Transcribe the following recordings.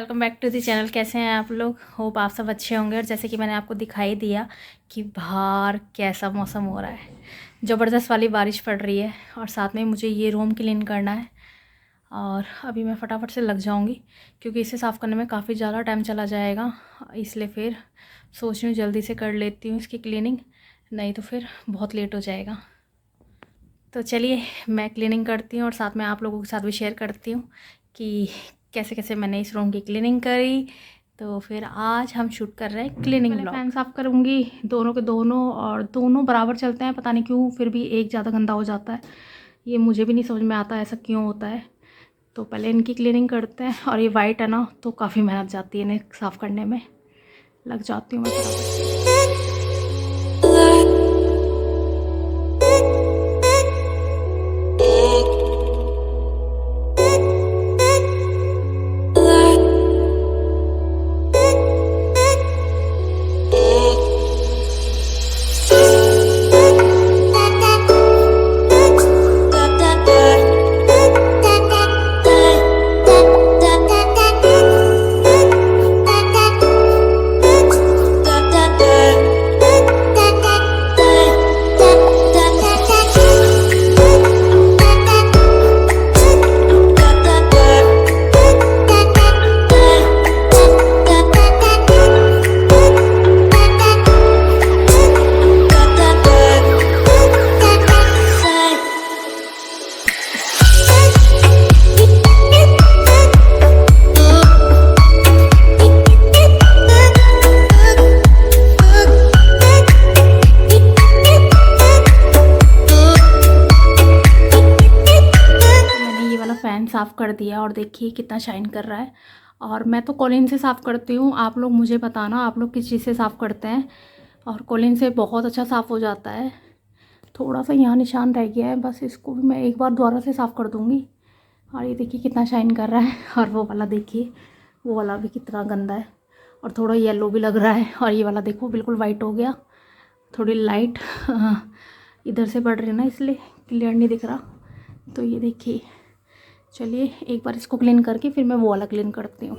Welcome back to the channel. कैसे हैं आप लोग? होप आप सब अच्छे होंगे। और जैसे कि मैंने आपको दिखाई दिया कि बाहर कैसा मौसम हो रहा है, ज़बरदस्त वाली बारिश पड़ रही है। और साथ में मुझे ये रूम क्लीन करना है और अभी मैं फटाफट से लग जाऊंगी क्योंकि इसे साफ़ करने में काफ़ी ज़्यादा टाइम चला जाएगा। इसलिए फिर सोच रही हूँ जल्दी से कर लेती हूँ इसकी क्लीनिंग, नहीं तो फिर बहुत लेट हो जाएगा। तो चलिए मैं क्लीनिंग करती हूँ और साथ में आप लोगों के साथ भी शेयर करती हूँ कि कैसे कैसे मैंने इस रूम की क्लीनिंग करी। तो फिर आज हम शूट कर रहे हैं क्लीनिंग ब्लॉग। फैन साफ़ करूँगी दोनों के दोनों, और दोनों बराबर चलते हैं, पता नहीं क्यों फिर भी एक ज़्यादा गंदा हो जाता है। ये मुझे भी नहीं समझ में आता ऐसा क्यों होता है। तो पहले इनकी क्लीनिंग करते हैं। और ये वाइट है ना, तो काफ़ी मेहनत जाती है इन्हें साफ़ करने में, लग जाती हूँ मैं फटाफट। साफ़ कर दिया और देखिए कितना शाइन कर रहा है। और मैं तो कॉलिन से साफ़ करती हूँ, आप लोग मुझे बताना आप लोग किस चीज़ से साफ़ करते हैं। और कॉलिन से बहुत अच्छा साफ़ हो जाता है। थोड़ा सा यहाँ निशान रह गया है, बस इसको भी मैं एक बार दोबारा से साफ़ कर दूँगी। और ये देखिए कितना शाइन कर रहा है। और वो वाला देखिए, वो वाला भी कितना गंदा है और थोड़ा येलो भी लग रहा है। और ये वाला देखो बिल्कुल वाइट हो गया, थोड़ी लाइट इधर से पड़ रही है ना, इसलिए क्लियर नहीं दिख रहा। तो ये देखिए, चलिए एक बार इसको क्लीन करके फिर मैं वो वाला क्लीन करती हूँ।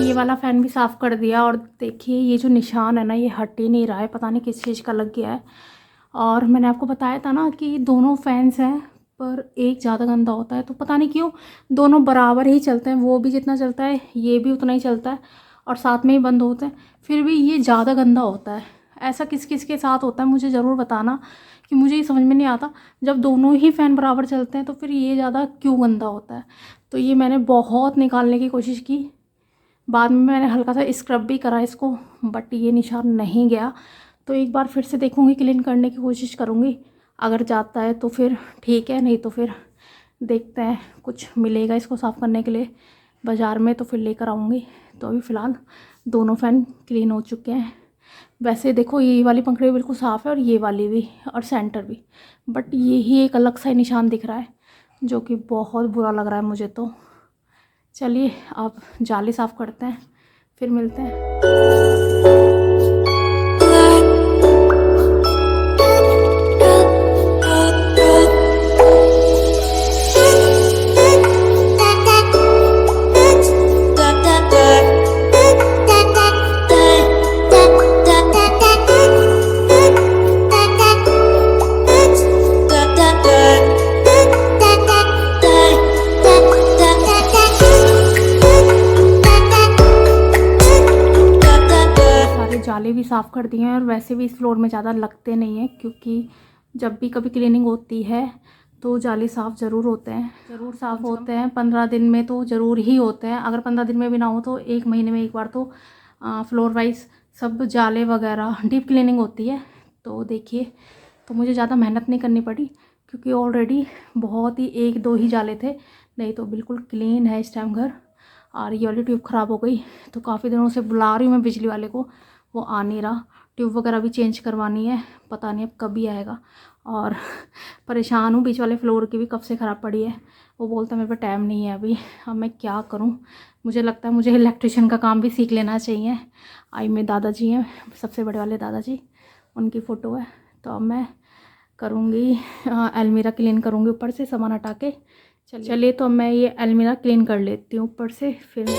वाला फ़ैन भी साफ़ कर दिया और देखिए ये जो निशान है ना, ये हट ही नहीं रहा है, पता नहीं किस चीज़ का लग गया है। और मैंने आपको बताया था ना कि दोनों फैंस हैं पर एक ज़्यादा गंदा होता है, तो पता नहीं क्यों दोनों बराबर ही चलते हैं। वो भी जितना चलता है ये भी उतना ही चलता है और साथ में ही बंद होते हैं, फिर भी ये ज़्यादा गंदा होता है। ऐसा किस किस के साथ होता है मुझे ज़रूर बताना, कि मुझे ये समझ में नहीं आता। जब दोनों ही फ़ैन बराबर चलते हैं तो फिर ये ज़्यादा क्यों गंदा होता है। तो ये मैंने बहुत निकालने की कोशिश की, बाद में मैंने हल्का सा स्क्रब भी करा इसको, बट ये निशान नहीं गया। तो एक बार फिर से देखूँगी, क्लीन करने की कोशिश करूँगी। अगर जाता है तो फिर ठीक है, नहीं तो फिर देखते हैं कुछ मिलेगा इसको साफ़ करने के लिए बाज़ार में तो फिर लेकर आऊँगी। तो अभी फ़िलहाल दोनों फ़ैन क्लीन हो चुके हैं। वैसे देखो ये वाली पंखड़ी बिल्कुल साफ़ है और ये वाली भी और सेंटर भी, बट ये ही एक अलग सा निशान दिख रहा है जो कि बहुत बुरा लग रहा है मुझे। तो चलिए अब जाली साफ़ करते हैं, फिर मिलते हैं। साफ़ कर दिए हैं और वैसे भी इस फ्लोर में ज़्यादा लगते नहीं हैं, क्योंकि जब भी कभी क्लीनिंग होती है तो जाली साफ़ ज़रूर होते हैं, ज़रूर साफ़ होते हैं। 15 दिन में तो ज़रूर ही होते हैं, अगर 15 दिन में भी ना हो तो 1 महीने में एक बार तो फ्लोर वाइज सब जाले वगैरह डीप क्लीनिंग होती है। तो देखिए, तो मुझे ज़्यादा मेहनत नहीं करनी पड़ी, क्योंकि ऑलरेडी बहुत ही 1-2 ही जाले थे, नहीं तो बिल्कुल क्लीन है इस टाइम घर। और ये वाली ट्यूब ख़राब हो गई, तो काफ़ी दिनों से बुला रही हूँ मैं बिजली वाले को, वो आ नहीं रहा। ट्यूब वगैरह भी चेंज करवानी है, पता नहीं अब कभी आएगा। और परेशान हूँ, बीच वाले फ्लोर की भी कब से ख़राब पड़ी है। वो बोलता है मेरे पे टाइम नहीं है अभी, अब मैं क्या करूँ। मुझे लगता है मुझे इलेक्ट्रिशियन का काम भी सीख लेना चाहिए। आई मेरे दादाजी हैं, सबसे बड़े वाले दादाजी, उनकी फ़ोटो है। तो अब मैं करूँगी अलमीरा क्लीन करूँगी ऊपर से सामान हटा के। चलिए तो मैं ये अलमीरा क्लीन कर लेती हूँ ऊपर से, फिर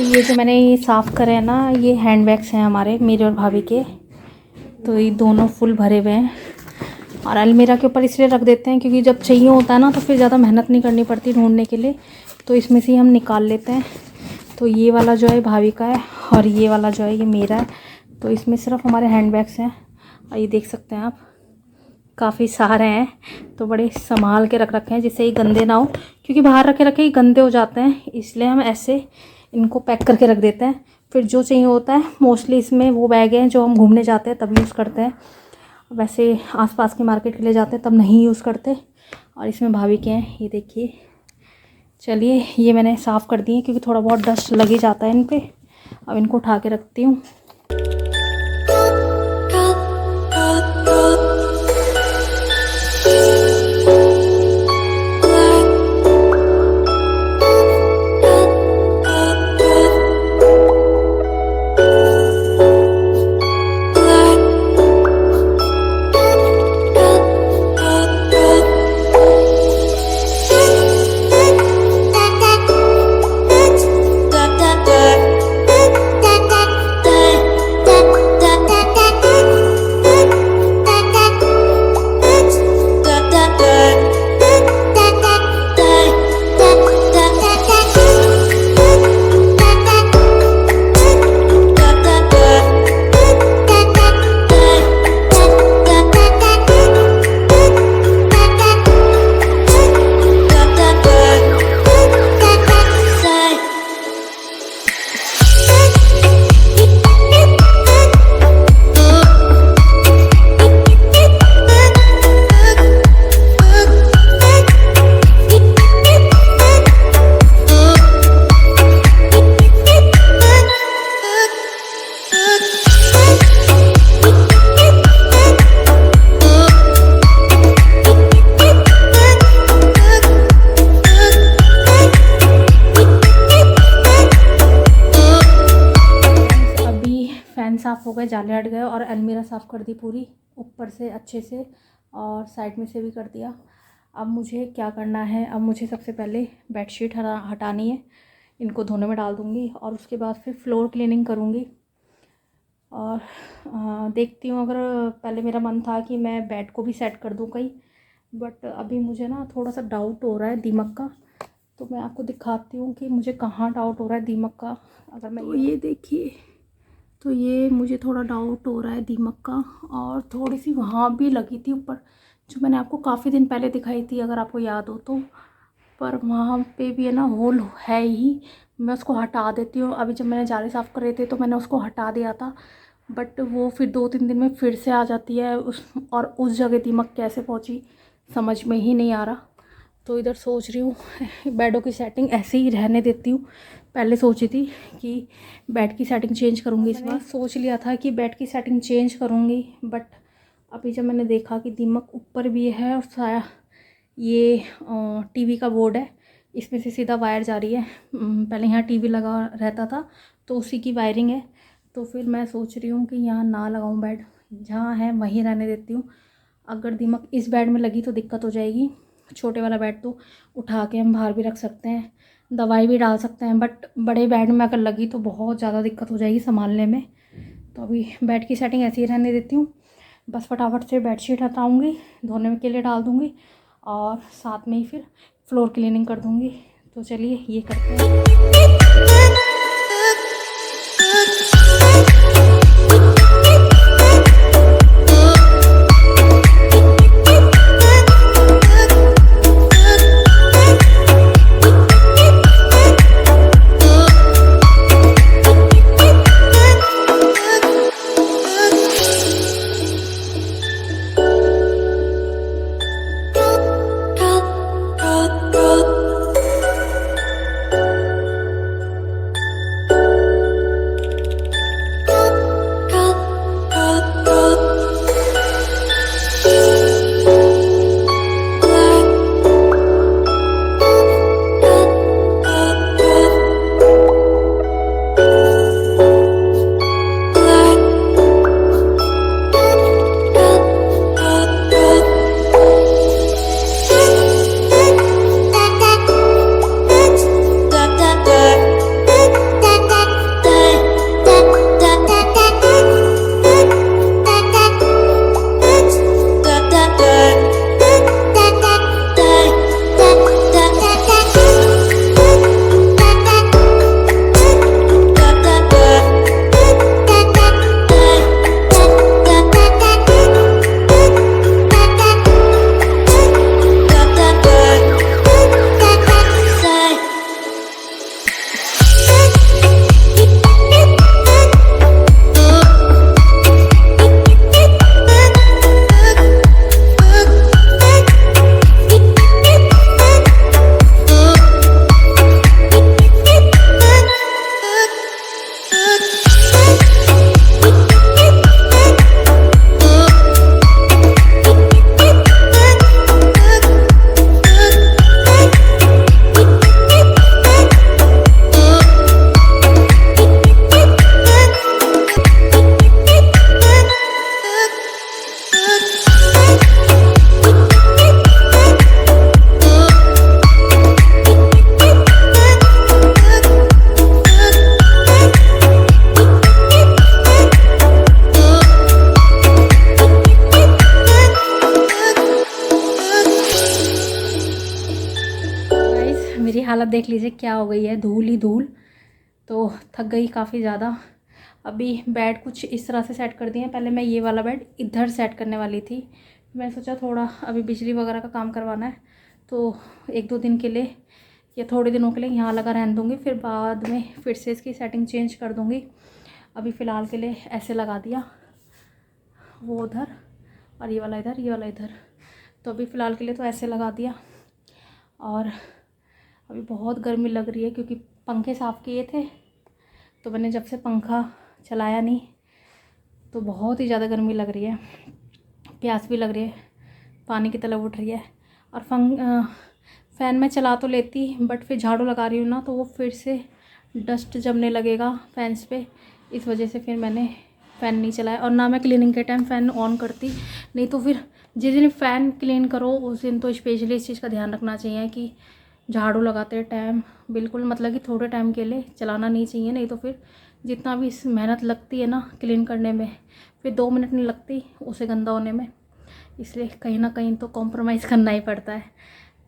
ये जो मैंने ये साफ़ करे हैं ना, ये हैंड बैग्स हैं हमारे, मेरे और भाभी के। तो ये दोनों फुल भरे हुए हैं और अलमीरा के ऊपर इसलिए रख देते हैं क्योंकि जब चाहिए होता है ना तो फिर ज़्यादा मेहनत नहीं करनी पड़ती ढूंढने के लिए, तो इसमें से ही हम निकाल लेते हैं। तो ये वाला जो है भाभी का है और ये वाला जो है ये मेरा है। तो इसमें सिर्फ हमारे हैंड बैग्स हैं और ये देख सकते हैं आप, काफ़ी सारे हैं। तो बड़े संभाल के रख रखे हैं जिससे ये गंदे ना हो, क्योंकि बाहर रखे रखे ही गंदे हो जाते हैं, इसलिए हम ऐसे इनको पैक करके रख देते हैं। फिर जो चाहिए होता है, मोस्टली इसमें वो बैग हैं जो हम घूमने जाते हैं तब यूज़ करते हैं, वैसे आसपास के मार्केट के लिए जाते हैं तब नहीं यूज़ करते। और इसमें भाभी के हैं, ये देखिए। चलिए ये मैंने साफ़ कर दिए क्योंकि थोड़ा बहुत डस्ट लग ही जाता है इन पे। अब इनको उठा के रखती हूँ। साफ़ हो गए, जाले हट गए और अलमीरा साफ़ कर दी पूरी ऊपर से अच्छे से और साइड में से भी कर दिया। अब मुझे क्या करना है, अब मुझे सबसे पहले बेडशीट हटानी है, इनको धोने में डाल दूँगी और उसके बाद फिर फ्लोर क्लीनिंग करूँगी। और देखती हूँ, अगर पहले मेरा मन था कि मैं बेड को भी सेट कर दूँ कहीं, बट अभी मुझे ना थोड़ा सा डाउट हो रहा है दीमक का, तो मैं आपको दिखाती हूँ कि मुझे कहाँ डाउट हो रहा है दीमक का। अगर मैं तो ये देखिए, तो ये मुझे थोड़ा डाउट हो रहा है दीमक का, और थोड़ी सी वहाँ भी लगी थी ऊपर, जो मैंने आपको काफ़ी दिन पहले दिखाई थी अगर आपको याद हो तो, पर वहाँ पे भी है ना होल है ही। मैं उसको हटा देती हूँ, अभी जब मैंने जाले साफ़ कर रहे थे तो मैंने उसको हटा दिया था, बट वो फिर 2-3 दिन में फिर से आ जाती है और उस जगह दीमक कैसे पहुँची समझ में ही नहीं आ रहा। तो इधर सोच रही हूँ बेडों की सेटिंग ऐसे ही रहने देती हूँ। पहले सोची थी कि बेड की सेटिंग चेंज करूँगी, इस बार सोच लिया था कि बेड की सेटिंग चेंज करूँगी, बट अभी जब मैंने देखा कि दीमक ऊपर भी है और साया ये टीवी का बोर्ड है, इसमें से सीधा वायर जा रही है। पहले यहाँ टीवी लगा रहता था तो उसी की वायरिंग है, तो फिर मैं सोच रही हूँ कि यहाँ ना लगाऊँ बेड, जहाँ है वहीं रहने देती हूँ। अगर दीमक इस बेड में लगी तो दिक्कत हो जाएगी। छोटे वाला बेड तो उठा के हम बाहर भी रख सकते हैं, दवाई भी डाल सकते हैं, बट बड़े बेड में अगर लगी तो बहुत ज़्यादा दिक्कत हो जाएगी संभालने में। तो अभी बेड की सेटिंग ऐसे ही रहने देती हूँ। बस फटाफट से बेडशीट हटाऊँगी, धोने के लिए डाल दूँगी और साथ में ही फिर फ्लोर क्लीनिंग कर दूँगी। तो चलिए ये करते हैं। मेरी हालत देख लीजिए क्या हो गई है, धूल ही धूल। तो थक गई काफ़ी ज़्यादा। अभी बेड कुछ इस तरह से सेट कर दिए हैं। पहले मैं ये वाला बेड इधर सेट करने वाली थी, मैंने सोचा थोड़ा अभी बिजली वगैरह का काम करवाना है तो 1-2 दिन के लिए या थोड़े दिनों के लिए यहाँ लगा रहने दूँगी, फिर बाद में फिर से इसकी सेटिंग चेंज कर दूँगी। अभी फ़िलहाल के लिए ऐसे लगा दिया, वो उधर और ये वाला इधर, ये वाला इधर। तो अभी फ़िलहाल के लिए तो ऐसे लगा दिया। और अभी बहुत गर्मी लग रही है क्योंकि पंखे साफ़ किए थे, तो मैंने जब से पंखा चलाया नहीं तो बहुत ही ज़्यादा गर्मी लग रही है, प्यास भी लग रही है, पानी की तलब उठ रही है। और फ़ैन में चला तो लेती, बट फिर झाड़ू लगा रही हूँ ना तो वो फिर से डस्ट जमने लगेगा फैंस पे, इस वजह से फिर मैंने फ़ैन नहीं चलाया। और ना मैं क्लीनिंग के टाइम फ़ैन ऑन करती, नहीं तो फिर जिस दिन फ़ैन क्लीन करो उस दिन तो स्पेशली इस चीज़ का ध्यान रखना चाहिए कि झाड़ू लगाते टाइम बिल्कुल मतलब कि थोड़े टाइम के लिए चलाना नहीं चाहिए, नहीं तो फिर जितना भी मेहनत लगती है ना क्लीन करने में, फिर 2 मिनट नहीं लगती उसे गंदा होने में। इसलिए कहीं ना कहीं तो कॉम्प्रोमाइज़ करना ही पड़ता है।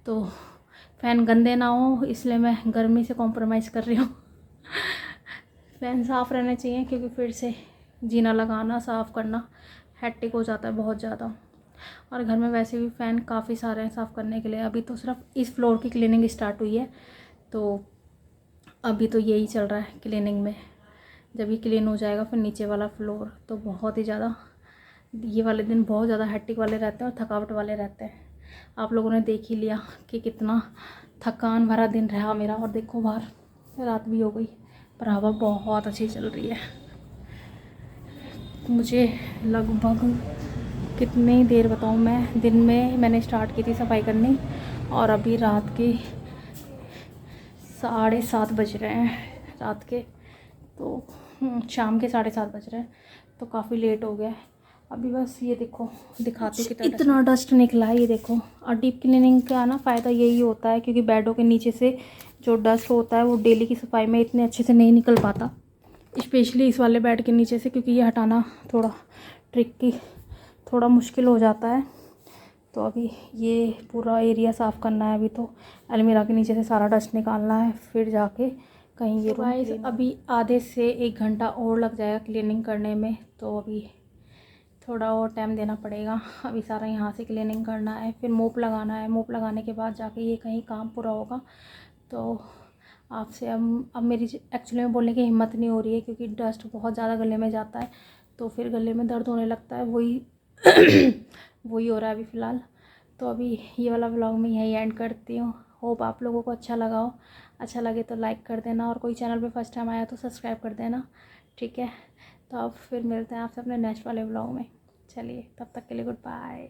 तो फ़ैन गंदे ना हो इसलिए मैं गर्मी से कॉम्प्रोमाइज़ कर रही हूँ। फ़ैन साफ़ रहने चाहिए क्योंकि फिर से जीना लगाना साफ़ करना हेक्टिक हो जाता है बहुत ज़्यादा। और घर में वैसे भी फ़ैन काफ़ी सारे हैं साफ़ करने के लिए। अभी तो सिर्फ इस फ्लोर की क्लीनिंग स्टार्ट हुई है, तो अभी तो यही चल रहा है क्लीनिंग में। जब ये क्लीन हो जाएगा फिर नीचे वाला फ्लोर, तो बहुत ही ज़्यादा ये वाले दिन बहुत ज़्यादा हेक्टिक वाले रहते हैं और थकावट वाले रहते हैं। आप लोगों ने देख ही लिया कि कितना थकान भरा दिन रहा मेरा। और देखो बाहर रात भी हो गई पर हवा बहुत अच्छी चल रही है। मुझे लगभग कितनी देर बताऊँ मैं, दिन में मैंने स्टार्ट की थी सफाई करनी और अभी रात के 7:30 बज रहे हैं, रात के तो शाम के 7:30 बज रहे हैं, तो काफ़ी लेट हो गया है। अभी बस ये देखो दिखाती हूँ कितना इतना डस्ट निकला है। ये देखो, और डीप क्लीनिंग का ना फ़ायदा यही होता है क्योंकि बेडों के नीचे से जो डस्ट होता है वो डेली की सफाई में इतने अच्छे से नहीं निकल पाता, स्पेशली इस वाले बेड के नीचे से, क्योंकि ये हटाना थोड़ा ट्रिकी, थोड़ा मुश्किल हो जाता है। तो अभी ये पूरा एरिया साफ़ करना है। अभी तो अलमीरा के नीचे से सारा डस्ट निकालना है, फिर जाके कहीं ये गाइस अभी आधे से 1 घंटा और लग जाएगा क्लीनिंग करने में, तो अभी थोड़ा और टाइम देना पड़ेगा। अभी सारा यहाँ से क्लीनिंग करना है, फिर मोप लगाना है। मोप लगाने के बाद जाके ये कहीं काम पूरा होगा। तो आपसे अब मेरी एक्चुअली में बोलने की हिम्मत नहीं हो रही है क्योंकि डस्ट बहुत ज़्यादा गले में जाता है, तो फिर गले में दर्द होने लगता है। वही वही हो रहा है अभी फ़िलहाल। तो अभी ये वाला व्लॉग मैं यहीं एंड करती हूँ। होप आप लोगों को अच्छा लगा हो। अच्छा लगे तो लाइक कर देना, और कोई चैनल पे फर्स्ट टाइम आया तो सब्सक्राइब कर देना, ठीक है। तो अब फिर मिलते हैं आपसे अपने नेक्स्ट वाले व्लॉग में। चलिए, तब तक के लिए गुड बाय।